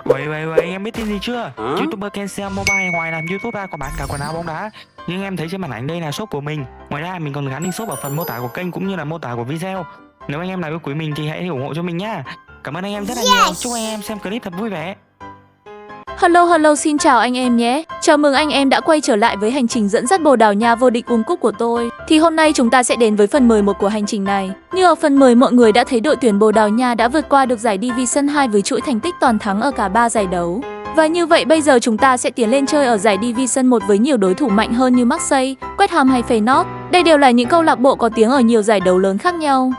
Vậy em biết tin gì chưa? YouTuber Kensel Mobile ngoài làm YouTube ra còn bán cả quần áo bóng đá. Nhưng em thấy trên màn ảnh đây là shop của mình. Ngoài ra mình còn gắn link shop ở phần mô tả của kênh cũng như là mô tả của video. Nếu anh em nào yêu quý mình thì hãy ủng hộ cho mình nhá. Cảm ơn anh em rất là nhiều. Chúc anh em xem clip thật vui vẻ. Hello, xin chào anh em nhé. Chào mừng anh em đã quay trở lại với hành trình dẫn dắt Bồ Đào Nha vô địch World Cup của tôi. Thì hôm nay chúng ta sẽ đến với phần 11 của hành trình này. Như ở phần 10 mọi người đã thấy đội tuyển Bồ Đào Nha đã vượt qua được giải Division 2 với chuỗi thành tích toàn thắng ở cả 3 giải đấu. Và như vậy bây giờ chúng ta sẽ tiến lên chơi ở giải Division 1 với nhiều đối thủ mạnh hơn như Marseille, West Ham hay Feyenoord. Đây đều là những câu lạc bộ có tiếng ở nhiều giải đấu lớn khác nhau.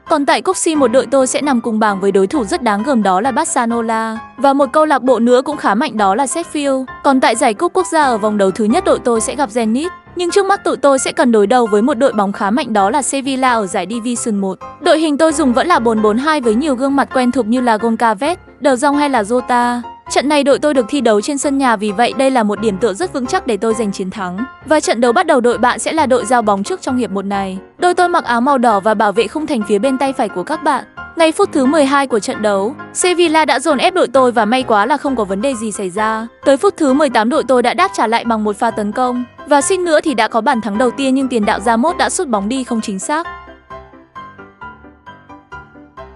Còn tại cúp C1 đội tôi sẽ nằm cùng bảng với đối thủ rất đáng gờm đó là Barcelona. Và một câu lạc bộ nữa cũng khá mạnh đó là Sheffield. Còn tại giải cúp quốc gia ở vòng đấu thứ nhất đội tôi sẽ gặp Zenit. Nhưng trước mắt tụi tôi sẽ cần đối đầu với một đội bóng khá mạnh đó là Sevilla ở giải Division 1. Đội hình tôi dùng vẫn là 4-4-2 với nhiều gương mặt quen thuộc như là Goncalves, De Jong hay là Jota. Trận này đội tôi được thi đấu trên sân nhà vì vậy đây là một điểm tựa rất vững chắc để tôi giành chiến thắng. Và trận đấu bắt đầu đội bạn sẽ là đội giao bóng trước trong hiệp 1 này. Đội tôi mặc áo màu đỏ và bảo vệ khung thành phía bên tay phải của các bạn. Ngay phút thứ 12 của trận đấu, Sevilla đã dồn ép đội tôi và may quá là không có vấn đề gì xảy ra. Tới phút thứ 18 đội tôi đã đáp trả lại bằng một pha tấn công. Và suýt nữa thì đã có bàn thắng đầu tiên nhưng tiền đạo Ramos đã sút bóng đi không chính xác.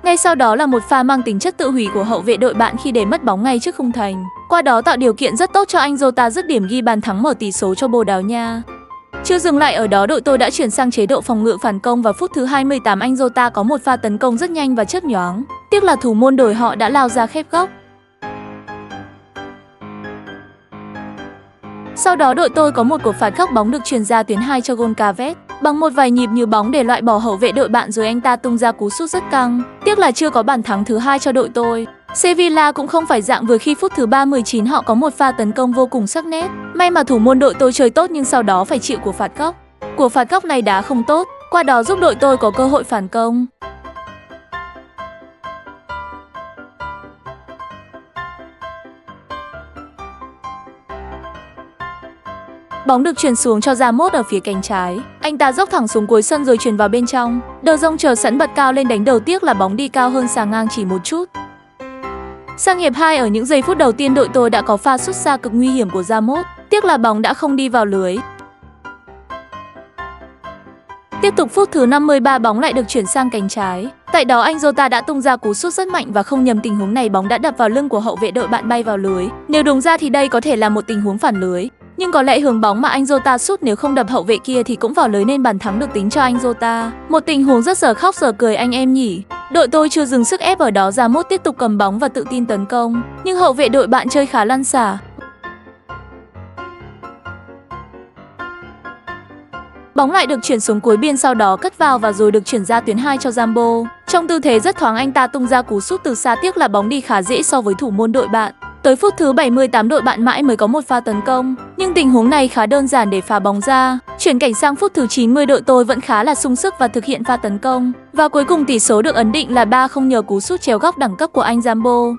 Ngay sau đó là một pha mang tính chất tự hủy của hậu vệ đội bạn khi để mất bóng ngay trước khung thành. Qua đó tạo điều kiện rất tốt cho anh Jota dứt điểm ghi bàn thắng mở tỷ số cho Bồ Đào Nha. Chưa dừng lại ở đó đội tôi đã chuyển sang chế độ phòng ngự phản công và phút thứ 28 anh Jota có một pha tấn công rất nhanh và chớp nhoáng. Tiếc là thủ môn đội họ đã lao ra khép góc. Sau đó đội tôi có một cuộc phạt góc bóng được chuyền ra tuyến 2 cho Goncalves. Bằng một vài nhịp như bóng để loại bỏ hậu vệ đội bạn rồi anh ta tung ra cú sút rất căng. Tiếc là chưa có bàn thắng thứ hai cho đội tôi. Sevilla cũng không phải dạng vừa khi phút thứ 39 họ có một pha tấn công vô cùng sắc nét. May mà thủ môn đội tôi chơi tốt nhưng sau đó phải chịu cuộc phạt góc. Cuộc phạt góc này đá không tốt, qua đó giúp đội tôi có cơ hội phản công. Bóng được chuyền xuống cho Ramos ở phía cánh trái. Anh ta dốc thẳng xuống cuối sân rồi chuyền vào bên trong. De Jong chờ sẵn bật cao lên đánh đầu, tiếc là bóng đi cao hơn xà ngang chỉ một chút. Sang hiệp 2 ở những giây phút đầu tiên đội tôi đã có pha sút xa cực nguy hiểm của Ramos. Tiếc là bóng đã không đi vào lưới. Tiếp tục phút thứ 53 bóng lại được chuyển sang cánh trái. Tại đó anh Jota đã tung ra cú sút rất mạnh và không nhầm tình huống này bóng đã đập vào lưng của hậu vệ đội bạn bay vào lưới. Nếu đúng ra thì đây có thể là một tình huống phản lưới. Nhưng có lẽ hướng bóng mà anh Jota sút nếu không đập hậu vệ kia thì cũng vào lưới nên bàn thắng được tính cho anh Jota. Một tình huống rất giờ khóc giờ cười anh em nhỉ. Đội tôi chưa dừng sức ép ở đó, Ramos tiếp tục cầm bóng và tự tin tấn công. Nhưng hậu vệ đội bạn chơi khá lăn xả. Bóng lại được chuyển xuống cuối biên sau đó cất vào và rồi được chuyển ra tuyến 2 cho Zambo. Trong tư thế rất thoáng anh ta tung ra cú sút từ xa, tiếc là bóng đi khá dễ so với thủ môn đội bạn. Tới phút thứ 78 đội bạn mãi mới có một pha tấn công, nhưng tình huống này khá đơn giản để phá bóng ra. Chuyển cảnh sang phút thứ 90 đội tôi vẫn khá là sung sức và thực hiện pha tấn công. Và cuối cùng tỷ số được ấn định là 3-0 nhờ cú sút chéo góc đẳng cấp của anh Zambo.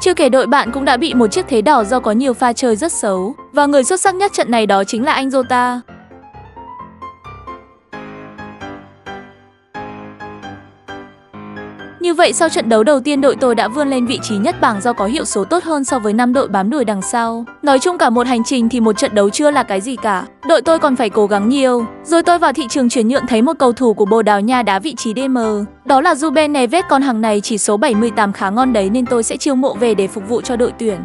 Chưa kể đội bạn cũng đã bị một chiếc thẻ đỏ do có nhiều pha chơi rất xấu. Và người xuất sắc nhất trận này đó chính là anh Jota. Như vậy sau trận đấu đầu tiên đội tôi đã vươn lên vị trí nhất bảng do có hiệu số tốt hơn so với 5 đội bám đuổi đằng sau. Nói chung cả một hành trình thì một trận đấu chưa là cái gì cả. Đội tôi còn phải cố gắng nhiều. Rồi tôi vào thị trường chuyển nhượng thấy một cầu thủ của Bồ Đào Nha đá vị trí DM. Đó là Ruben Neves, con hàng này chỉ số 78 khá ngon đấy nên tôi sẽ chiêu mộ về để phục vụ cho đội tuyển.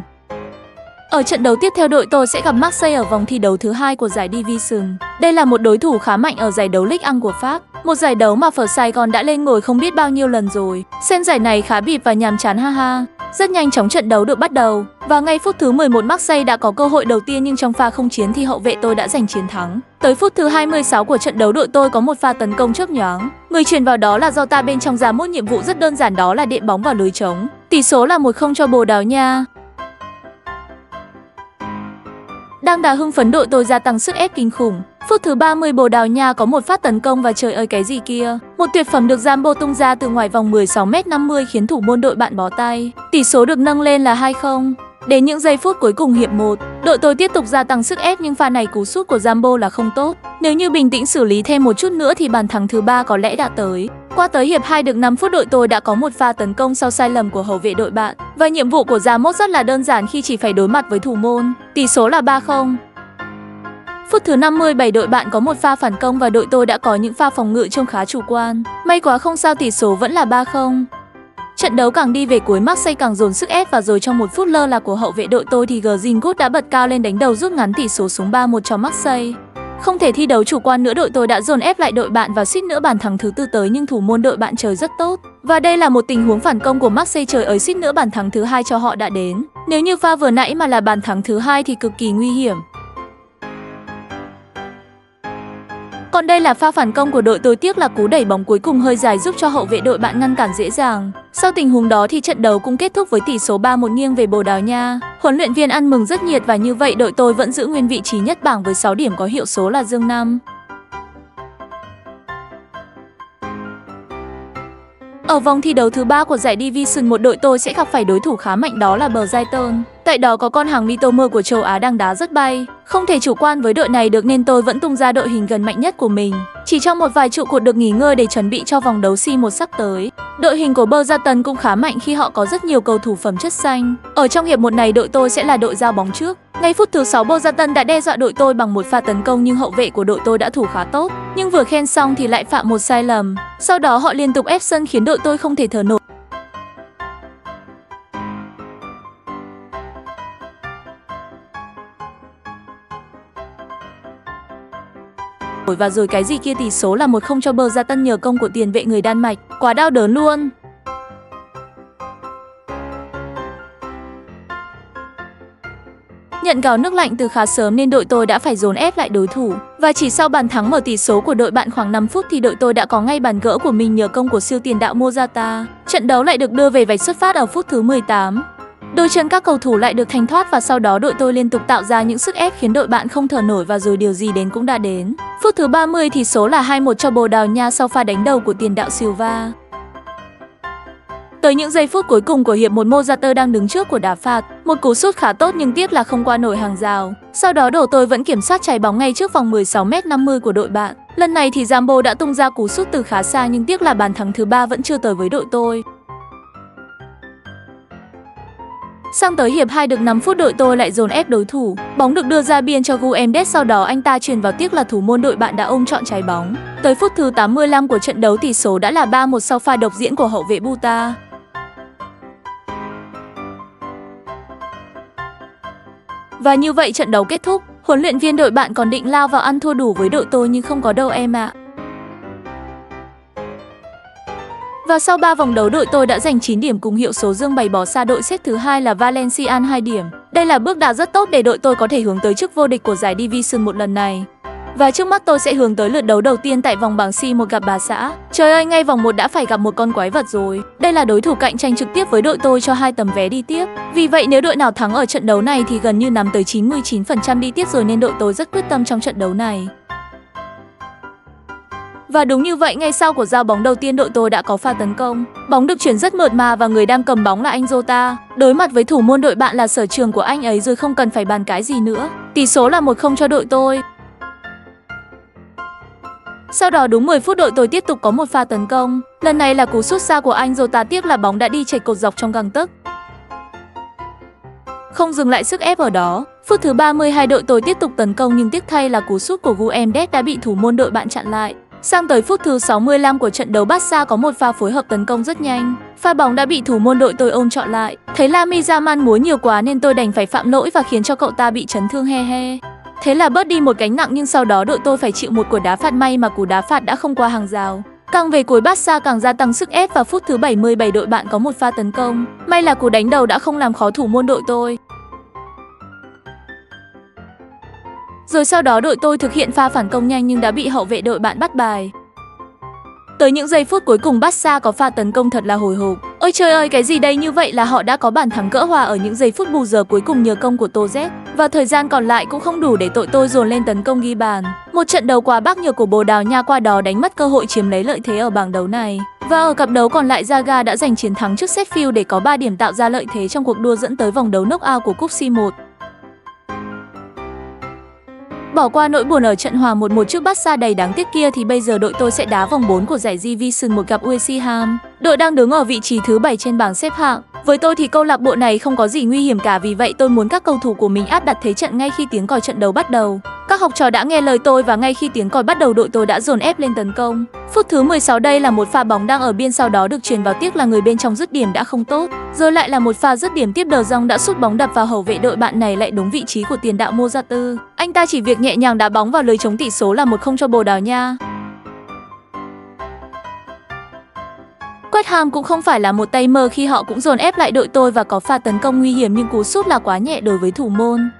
Ở trận đấu tiếp theo đội tôi sẽ gặp Marseille ở vòng thi đấu thứ 2 của giải Division. Đây là một đối thủ khá mạnh ở giải đấu Ligue 1 của Pháp. Một giải đấu mà Phở Sài Gòn đã lên ngồi không biết bao nhiêu lần rồi. Xem giải này khá bịp và nhàm chán ha ha. Rất nhanh chóng trận đấu được bắt đầu. Và ngay phút thứ 11 Marseille đã có cơ hội đầu tiên nhưng trong pha không chiến thì hậu vệ tôi đã giành chiến thắng. Tới phút thứ 26 của trận đấu đội tôi có một pha tấn công chớp nhoáng. Người chuyền vào đó là Jota, bên trong ra một nhiệm vụ rất đơn giản đó là đệm bóng vào lưới trống. Tỷ số là 1-0 cho Bồ Đào Nha. Đang đà hưng phấn đội tôi gia tăng sức ép kinh khủng. Phút thứ 30 Bồ Đào Nha có một phát tấn công và trời ơi cái gì kia. Một tuyệt phẩm được Zambo tung ra từ ngoài vòng 16m50 khiến thủ môn đội bạn bó tay. Tỷ số được nâng lên là 2-0. Đến những giây phút cuối cùng hiệp 1, đội tôi tiếp tục gia tăng sức ép nhưng pha này cú sút của Zambo là không tốt. Nếu như bình tĩnh xử lý thêm một chút nữa thì bàn thắng thứ 3 có lẽ đã tới. Qua tới hiệp 2 được 5 phút đội tôi đã có một pha tấn công sau sai lầm của hậu vệ đội bạn. Và nhiệm vụ của Ramos rất là đơn giản khi chỉ phải đối mặt với thủ môn. Tỷ số là 3-0. Phút thứ 57 đội bạn có một pha phản công và đội tôi đã có những pha phòng ngự trông khá chủ quan. May quá không sao, tỷ số vẫn là 3-0. Trận đấu càng đi về cuối, Marseille càng dồn sức ép và rồi trong một phút lơ là của hậu vệ đội tôi thì Greenwood đã bật cao lên đánh đầu rút ngắn tỷ số xuống 3-1 cho Marseille. Không thể thi đấu chủ quan nữa, đội tôi đã dồn ép lại đội bạn và suýt nữa bàn thắng thứ tư tới nhưng thủ môn đội bạn chơi rất tốt. Và đây là một tình huống phản công của Marseille, trời ơi suýt nữa bàn thắng thứ hai cho họ đã đến. Nếu như pha vừa nãy mà là bàn thắng thứ hai thì cực kỳ nguy hiểm. Còn đây là pha phản công của đội tôi, tiếc là cú đẩy bóng cuối cùng hơi dài giúp cho hậu vệ đội bạn ngăn cản dễ dàng. Sau tình huống đó thì trận đấu cũng kết thúc với tỷ số 3-1 nghiêng về Bồ Đào Nha. Huấn luyện viên ăn mừng rất nhiệt và như vậy đội tôi vẫn giữ nguyên vị trí nhất bảng với 6 điểm có hiệu số là dương 5. Ở vòng thi đấu thứ 3 của giải Division 1, đội tôi sẽ gặp phải đối thủ khá mạnh, đó là Brighton. Tại đó có con hàng Mitoma của châu Á đang đá rất bay. Không thể chủ quan với đội này được nên tôi vẫn tung ra đội hình gần mạnh nhất của mình. Chỉ trong một vài trụ cột được nghỉ ngơi để chuẩn bị cho vòng đấu C1 sắp tới. Đội hình của Brighton cũng khá mạnh khi họ có rất nhiều cầu thủ phẩm chất xanh. Ở trong hiệp 1 này đội tôi sẽ là đội giao bóng trước. Ngay phút thứ 6 Brighton đã đe dọa đội tôi bằng một pha tấn công nhưng hậu vệ của đội tôi đã thủ khá tốt. Nhưng vừa khen xong thì lại phạm một sai lầm. Sau đó họ liên tục ép sân khiến đội tôi không thể thở nổi. Và rồi cái gì kia, tỷ số là 1-0 cho Brighton nhờ công của tiền vệ người Đan Mạch. Quá đau đớn luôn. Nhận gáo nước lạnh từ khá sớm nên đội tôi đã phải dồn ép lại đối thủ. Và chỉ sau bàn thắng mở tỷ số của đội bạn khoảng 5 phút thì đội tôi đã có ngay bàn gỡ của mình nhờ công của siêu tiền đạo Morata. Trận đấu lại được đưa về vạch xuất phát ở phút thứ 18. Đôi chân các cầu thủ lại được thanh thoát và sau đó đội tôi liên tục tạo ra những sức ép khiến đội bạn không thở nổi và rồi điều gì đến cũng đã đến. Phút thứ 30 thì số là 2-1 cho Bồ Đào Nha sau pha đánh đầu của tiền đạo Silva. Tới những giây phút cuối cùng của hiệp 1, Morata đang đứng trước của đá phạt. Một cú sút khá tốt nhưng tiếc là không qua nổi hàng rào. Sau đó đội tôi vẫn kiểm soát trái bóng ngay trước vòng 16m50 của đội bạn. Lần này thì Zambo đã tung ra cú sút từ khá xa nhưng tiếc là bàn thắng thứ 3 vẫn chưa tới với đội tôi. Sang tới hiệp 2 được 5 phút đội tôi lại dồn ép đối thủ. Bóng được đưa ra biên cho Guedes, sau đó anh ta chuyền vào, tiếc là thủ môn đội bạn đã ôm trọn trái bóng. Tới phút thứ 85 của trận đấu tỷ số đã là 3-1 sau pha độc diễn của hậu vệ Buta. Và như vậy trận đấu kết thúc. Huấn luyện viên đội bạn còn định lao vào ăn thua đủ với đội tôi nhưng không có đâu em ạ. Và sau 3 vòng đấu đội tôi đã giành 9 điểm cùng hiệu số dương 7 bỏ xa đội xếp thứ hai là Valenciennes 2 điểm. Đây là bước đà rất tốt để đội tôi có thể hướng tới chức vô địch của giải Division 1 lần này. Và trước mắt tôi sẽ hướng tới lượt đấu đầu tiên tại vòng bảng C1 gặp Bà Xã. Trời ơi, ngay vòng 1 đã phải gặp một con quái vật rồi. Đây là đối thủ cạnh tranh trực tiếp với đội tôi cho 2 tấm vé đi tiếp. Vì vậy nếu đội nào thắng ở trận đấu này thì gần như nắm tới 99% đi tiếp rồi nên đội tôi rất quyết tâm trong trận đấu này. Và đúng như vậy, ngay sau của giao bóng đầu tiên đội tôi đã có pha tấn công. Bóng được chuyển rất mượt mà và người đang cầm bóng là anh Jota. Đối mặt với thủ môn đội bạn là sở trường của anh ấy rồi, không cần phải bàn cãi gì nữa. Tỷ số là 1-0 cho đội tôi. Sau đó đúng 10 phút đội tôi tiếp tục có một pha tấn công. Lần này là cú sút xa của anh Jota, tiếc là bóng đã đi chệch cột dọc trong gang tấc. Không dừng lại sức ép ở đó. Phút thứ 32 đội tôi tiếp tục tấn công nhưng tiếc thay là cú sút của Guedes đã bị thủ môn đội bạn chặn lại. Sang tới phút thứ 65 của trận đấu, Barca có một pha phối hợp tấn công rất nhanh. Pha bóng đã bị thủ môn đội tôi ôm trọn lại. Thấy Lamine Yamal múa nhiều quá nên tôi đành phải phạm lỗi và khiến cho cậu ta bị chấn thương he he. Thế là bớt đi một gánh nặng nhưng sau đó đội tôi phải chịu một quả đá phạt, may mà cú đá phạt đã không qua hàng rào. Càng về cuối Barca càng gia tăng sức ép và phút thứ 77 đội bạn có một pha tấn công. May là cú đánh đầu đã không làm khó thủ môn đội tôi. Rồi sau đó đội tôi thực hiện pha phản công nhanh nhưng đã bị hậu vệ đội bạn bắt bài. Tới những giây phút cuối cùng Barca có pha tấn công thật là hồi hộp. Ôi trời ơi, cái gì đây, như vậy là họ đã có bàn thắng cỡ hòa ở những giây phút bù giờ cuối cùng nhờ công của Toz. Và thời gian còn lại cũng không đủ để đội tôi dồn lên tấn công ghi bàn. Một trận đấu quá bác nhược của Bồ Đào Nha qua đó đánh mất cơ hội chiếm lấy lợi thế ở bảng đấu này. Và ở cặp đấu còn lại Braga đã giành chiến thắng trước Sheffield để có 3 điểm tạo ra lợi thế trong cuộc đua dẫn tới vòng đấu knock-out của cúp C1. Bỏ qua nỗi buồn ở trận hòa 1-1 trước Barca đầy đáng tiếc kia thì bây giờ đội tôi sẽ đá vòng 4 của giải Division 1 gặp West Ham. Đội đang đứng ở vị trí thứ 7 trên bảng xếp hạng. Với tôi thì câu lạc bộ này không có gì nguy hiểm cả, vì vậy tôi muốn các cầu thủ của mình áp đặt thế trận ngay khi tiếng còi trận đấu bắt đầu. Các học trò đã nghe lời tôi và ngay khi tiếng còi bắt đầu đội tôi đã dồn ép lên tấn công. Phút thứ 16 đây là một pha bóng đang ở biên sau đó được chuyền vào, tiếc là người bên trong dứt điểm đã không tốt. Rồi lại là một pha dứt điểm tiếp, De Jong đã sút bóng đập vào hậu vệ đội bạn này lại đúng vị trí của tiền đạo Mozart. Anh ta chỉ việc nhẹ nhàng đá bóng vào lưới chống tỷ số là 1-0 cho Bồ Đào Nha. West Ham cũng không phải là một tay mơ khi họ cũng dồn ép lại đội tôi và có pha tấn công nguy hiểm nhưng cú sút là quá nhẹ đối với thủ môn.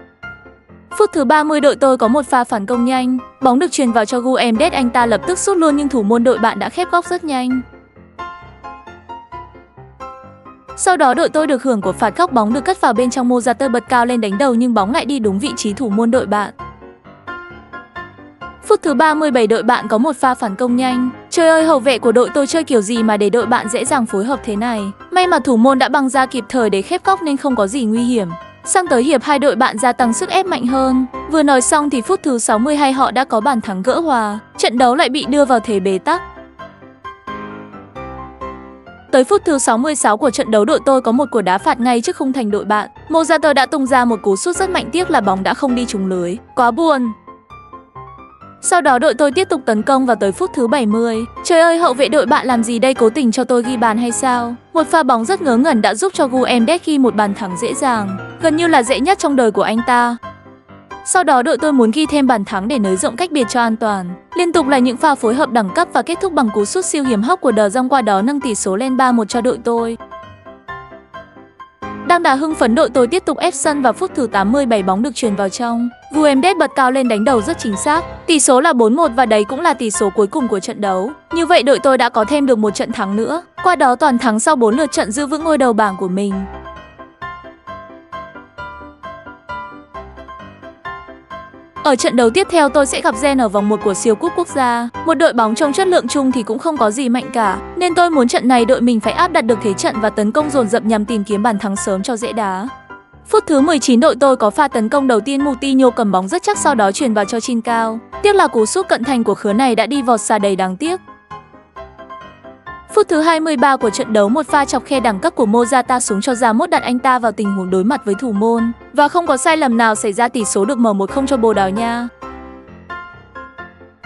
Phút thứ 30 đội tôi có một pha phản công nhanh, bóng được truyền vào cho Guedes, anh ta lập tức sút luôn nhưng thủ môn đội bạn đã khép góc rất nhanh. Sau đó đội tôi được hưởng của phạt góc, bóng được cất vào bên trong, Mozart bật cao lên đánh đầu nhưng bóng lại đi đúng vị trí thủ môn đội bạn. Phút thứ 37 đội bạn có một pha phản công nhanh. Trời ơi, hậu vệ của đội tôi chơi kiểu gì mà để đội bạn dễ dàng phối hợp thế này. May mà thủ môn đã băng ra kịp thời để khép góc nên không có gì nguy hiểm. Sang tới hiệp 2 đội bạn gia tăng sức ép mạnh hơn. Vừa nói xong thì phút thứ 62 họ đã có bàn thắng gỡ hòa. Trận đấu lại bị đưa vào thế bế tắc. Tới phút thứ 66 của trận đấu đội tôi có một quả đá phạt ngay trước khung thành đội bạn. Mozart đã tung ra một cú sút rất mạnh, tiếc là bóng đã không đi trúng lưới. Quá buồn. Sau đó đội tôi tiếp tục tấn công vào tới phút thứ 70. Trời ơi, hậu vệ đội bạn làm gì đây, cố tình cho tôi ghi bàn hay sao? Một pha bóng rất ngớ ngẩn đã giúp cho Guedes ghi một bàn thắng dễ dàng, gần như là dễ nhất trong đời của anh ta. Sau đó đội tôi muốn ghi thêm bàn thắng để nới rộng cách biệt cho an toàn. Liên tục là những pha phối hợp đẳng cấp và kết thúc bằng cú sút siêu hiểm hóc của De Jong, qua đó nâng tỷ số lên 3-1 cho đội tôi. Đang đá hưng phấn đội tôi tiếp tục ép sân và phút thứ 87 bóng được truyền vào trong. Guedes bật cao lên đánh đầu rất chính xác. Tỷ số là 4-1 và đấy cũng là tỷ số cuối cùng của trận đấu. Như vậy đội tôi đã có thêm được một trận thắng nữa. Qua đó toàn thắng sau 4 lượt trận, giữ vững ngôi đầu bảng của mình. Ở trận đấu tiếp theo tôi sẽ gặp Gen ở vòng 1 của siêu cúp quốc gia. Một đội bóng trong chất lượng chung thì cũng không có gì mạnh cả, nên tôi muốn trận này đội mình phải áp đặt được thế trận và tấn công dồn dập nhằm tìm kiếm bàn thắng sớm cho dễ đá. Phút thứ 19 đội tôi có pha tấn công đầu tiên, Moutinho cầm bóng rất chắc sau đó truyền vào cho Trincao. Tiếc là cú sút cận thành của khứa này đã đi vọt xa đầy đáng tiếc. Phút thứ 23 của trận đấu, một pha chọc khe đẳng cấp của Mozart xuống cho Ramos, đặt anh ta vào tình huống đối mặt với thủ môn và không có sai lầm nào xảy ra, tỷ số được mở 1-0 cho Bồ Đào Nha.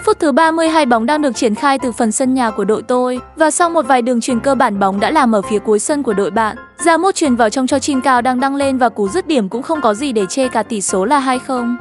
Phút thứ 32 bóng đang được triển khai từ phần sân nhà của đội tôi và sau một vài đường chuyền cơ bản bóng đã làm ở phía cuối sân của đội bạn. Ramos chuyền vào trong cho Trincao đang đăng lên và cú dứt điểm cũng không có gì để chê cả, tỷ số là 2-0.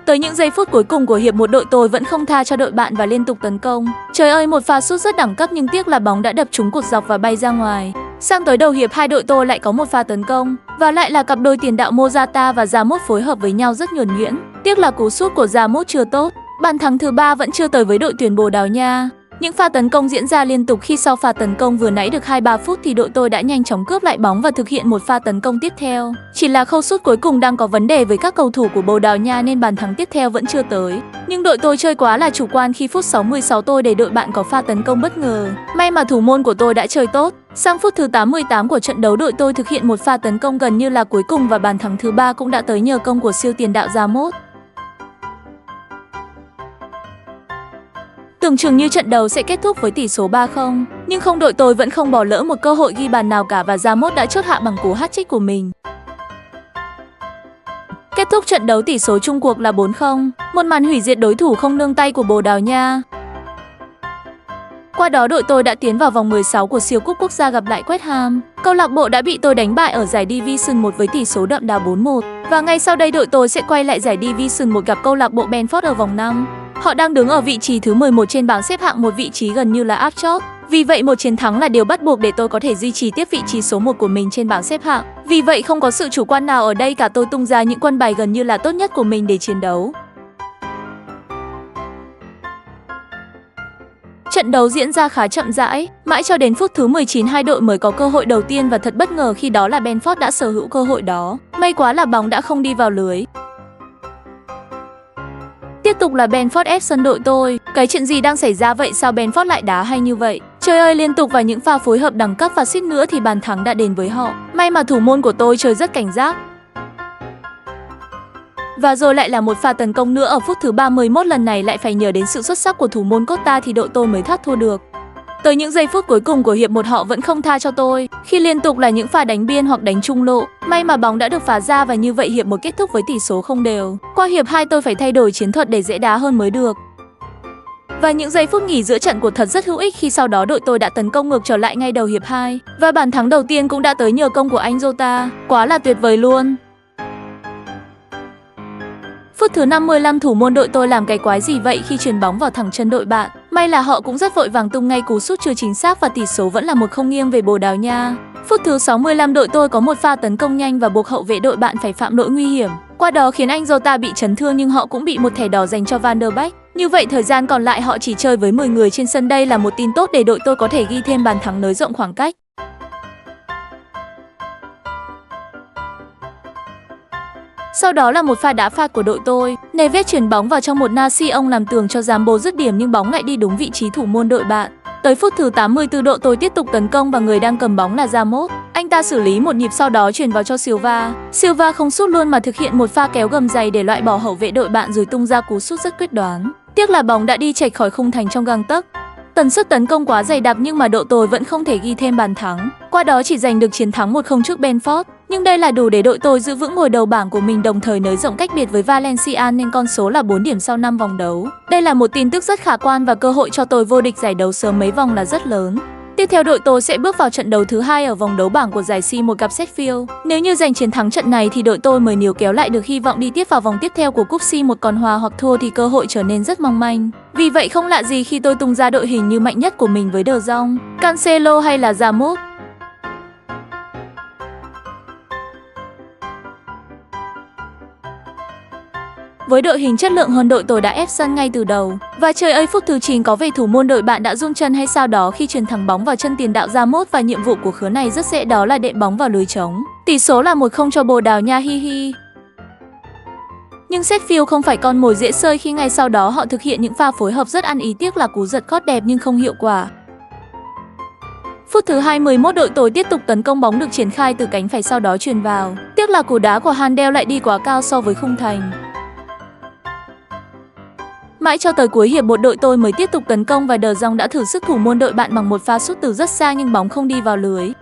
Tới những giây phút cuối cùng của hiệp 1 đội tôi vẫn không tha cho đội bạn và liên tục tấn công. Trời ơi, một pha sút rất đẳng cấp nhưng tiếc là bóng đã đập trúng cột dọc và bay ra ngoài. Sang tới đầu hiệp 2 đội tôi lại có một pha tấn công và lại là cặp đôi tiền đạo Mozart và Ramos phối hợp với nhau rất nhuần nhuyễn. Tiếc là cú sút của Ramos chưa tốt. Bàn thắng thứ 3 vẫn chưa tới với đội tuyển Bồ Đào Nha. Những pha tấn công diễn ra liên tục, khi sau pha tấn công vừa nãy được 2-3 phút thì đội tôi đã nhanh chóng cướp lại bóng và thực hiện một pha tấn công tiếp theo. Chỉ là khâu sút cuối cùng đang có vấn đề với các cầu thủ của Bồ Đào Nha nên bàn thắng tiếp theo vẫn chưa tới. Nhưng đội tôi chơi quá là chủ quan khi phút 66 tôi để đội bạn có pha tấn công bất ngờ. May mà thủ môn của tôi đã chơi tốt. Sang phút thứ 88 của trận đấu đội tôi thực hiện một pha tấn công gần như là cuối cùng và bàn thắng thứ 3 cũng đã tới nhờ công của siêu tiền đạo Ramos. Tưởng chừng như trận đấu sẽ kết thúc với tỷ số 3-0, nhưng không, đội tôi vẫn không bỏ lỡ một cơ hội ghi bàn nào cả và Ramos đã chốt hạ bằng cú hat-trick của mình. Kết thúc trận đấu tỷ số chung cuộc là 4-0, một màn hủy diệt đối thủ không nương tay của Bồ Đào Nha. Qua đó đội tôi đã tiến vào vòng 16 của siêu cúp quốc gia gặp lại West Ham. Câu lạc bộ đã bị tôi đánh bại ở giải Division 1 với tỷ số đậm đà 4-1 và ngay sau đây đội tôi sẽ quay lại giải Division 1 gặp câu lạc bộ Brentford ở vòng 5. Họ đang đứng ở vị trí thứ 11 trên bảng xếp hạng, một vị trí gần như là áp chót. Vì vậy một chiến thắng là điều bắt buộc để tôi có thể duy trì tiếp vị trí số 1 của mình trên bảng xếp hạng. Vì vậy không có sự chủ quan nào ở đây cả, tôi tung ra những quân bài gần như là tốt nhất của mình để chiến đấu. Trận đấu diễn ra khá chậm rãi, mãi cho đến phút thứ 19 hai đội mới có cơ hội đầu tiên và thật bất ngờ khi đó là Brentford đã sở hữu cơ hội đó. May quá là bóng đã không đi vào lưới. Tiếp tục là Brentford ép sân đội tôi. Cái chuyện gì đang xảy ra vậy, sao Brentford lại đá hay như vậy? Trời ơi, liên tục vào những pha phối hợp đẳng cấp và suýt nữa thì bàn thắng đã đến với họ. May mà thủ môn của tôi chơi rất cảnh giác. Và rồi lại là một pha tấn công nữa ở phút thứ 31, lần này lại phải nhờ đến sự xuất sắc của thủ môn Costa thì đội tôi mới thoát thua được. Tới những giây phút cuối cùng của hiệp 1 họ vẫn không tha cho tôi, khi liên tục là những pha đánh biên hoặc đánh trung lộ. May mà bóng đã được phá ra và như vậy hiệp 1 kết thúc với tỷ số không đều. Qua hiệp 2 tôi phải thay đổi chiến thuật để dễ đá hơn mới được. Và những giây phút nghỉ giữa trận của thật rất hữu ích khi sau đó đội tôi đã tấn công ngược trở lại ngay đầu hiệp 2. Và bàn thắng đầu tiên cũng đã tới nhờ công của anh Jota, quá là tuyệt vời luôn. Phút thứ 55 thủ môn đội tôi làm cái quái gì vậy khi chuyền bóng vào thẳng chân đội bạn. May là họ cũng rất vội vàng tung ngay cú sút chưa chính xác và tỷ số vẫn là 1-0 nghiêng về Bồ Đào Nha. Phút thứ 65 đội tôi có một pha tấn công nhanh và buộc hậu vệ đội bạn phải phạm lỗi nguy hiểm. Qua đó khiến anh Jota bị chấn thương nhưng họ cũng bị một thẻ đỏ dành cho Van der Beek. Như vậy thời gian còn lại họ chỉ chơi với 10 người trên sân, đây là một tin tốt để đội tôi có thể ghi thêm bàn thắng nới rộng khoảng cách. Sau đó là một pha đá phạt của đội tôi. Neves chuyển bóng vào trong một Nasi, ông làm tường cho Zambo dứt điểm nhưng bóng lại đi đúng vị trí thủ môn đội bạn. Tới phút thứ 84 đội tôi tiếp tục tấn công và người đang cầm bóng là Ramos. Anh ta xử lý một nhịp sau đó chuyển vào cho Silva. Silva không sút luôn mà thực hiện một pha kéo gầm dày để loại bỏ hậu vệ đội bạn rồi tung ra cú sút rất quyết đoán. Tiếc là bóng đã đi chệch khỏi khung thành trong gang tấc. Tần suất tấn công quá dày đặc nhưng mà đội tôi vẫn không thể ghi thêm bàn thắng. Qua đó chỉ giành được chiến thắng 1-0 trước Brentford. Nhưng đây là đủ để đội tôi giữ vững ngôi đầu bảng của mình, đồng thời nới rộng cách biệt với Valencia nên con số là 4 điểm sau 5 vòng đấu. Đây là một tin tức rất khả quan và cơ hội cho tôi vô địch giải đấu sớm mấy vòng là rất lớn. Tiếp theo đội tôi sẽ bước vào trận đấu thứ 2 ở vòng đấu bảng của giải C1 gặp Sheffield. Nếu như giành chiến thắng trận này thì đội tôi mới níu kéo lại được hy vọng đi tiếp vào vòng tiếp theo của cúp C1, còn hòa hoặc thua thì cơ hội trở nên rất mong manh. Vì vậy không lạ gì khi tôi tung ra đội hình như mạnh nhất của mình với De Jong, Cancelo hay là Ramos. Với đội hình chất lượng hơn đội tôi đã ép sân ngay từ đầu. Và trời ơi, phút thứ 9 có vẻ thủ môn đội bạn đã run chân hay sao đó khi chuyền thẳng bóng vào chân tiền đạo Ramos và nhiệm vụ của khứa này rất dễ, đó là đệm bóng vào lưới trống. Tỷ số là 1-0 cho Bồ Đào Nha, hi hi. Nhưng Sheffield không phải con mồi dễ sơi khi ngay sau đó họ thực hiện những pha phối hợp rất ăn ý, tiếc là cú giật cót đẹp nhưng không hiệu quả. Phút thứ 21 đội tôi tiếp tục tấn công, bóng được triển khai từ cánh phải sau đó chuyền vào. Tiếc là cú đá của Handel lại đi quá cao so với khung thành. Mãi cho tới cuối hiệp 1 đội tôi mới tiếp tục tấn công và De Jong đã thử sức thủ môn đội bạn bằng một pha sút từ rất xa nhưng bóng không đi vào lưới.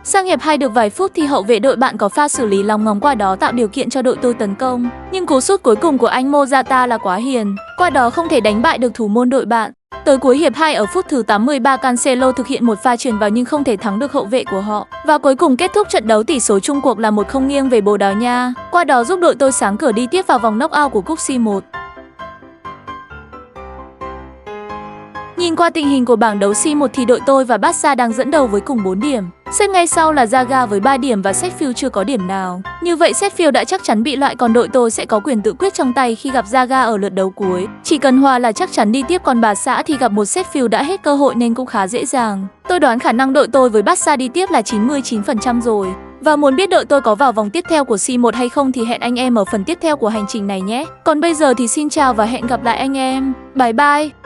Sang hiệp 2 được vài phút thì hậu vệ đội bạn có pha xử lý lòng ngóng, qua đó tạo điều kiện cho đội tôi tấn công. Nhưng cú sút cuối cùng của anh Morata là quá hiền, qua đó không thể đánh bại được thủ môn đội bạn. Tới cuối hiệp 2 ở phút thứ 83 Cancelo thực hiện một pha chuyền vào nhưng không thể thắng được hậu vệ của họ. Và cuối cùng kết thúc trận đấu tỷ số chung cuộc là 1-0 nghiêng về Bồ Đào Nha. Qua đó giúp đội tôi sáng cửa đi tiếp vào vòng knock-out của cúp C1. Nhìn qua tình hình của bảng đấu C1 thì đội tôi và Barca đang dẫn đầu với cùng 4 điểm. Xếp ngay sau là Braga với 3 điểm và Sheffield chưa có điểm nào. Như vậy Sheffield đã chắc chắn bị loại, còn đội tôi sẽ có quyền tự quyết trong tay khi gặp Braga ở lượt đấu cuối. Chỉ cần hòa là chắc chắn đi tiếp, còn Barca thì gặp một Sheffield đã hết cơ hội nên cũng khá dễ dàng. Tôi đoán khả năng đội tôi với Barca đi tiếp là 99% rồi. Và muốn biết đội tôi có vào vòng tiếp theo của C1 hay không thì hẹn anh em ở phần tiếp theo của hành trình này nhé. Còn bây giờ thì xin chào và hẹn gặp lại anh em. Bye bye!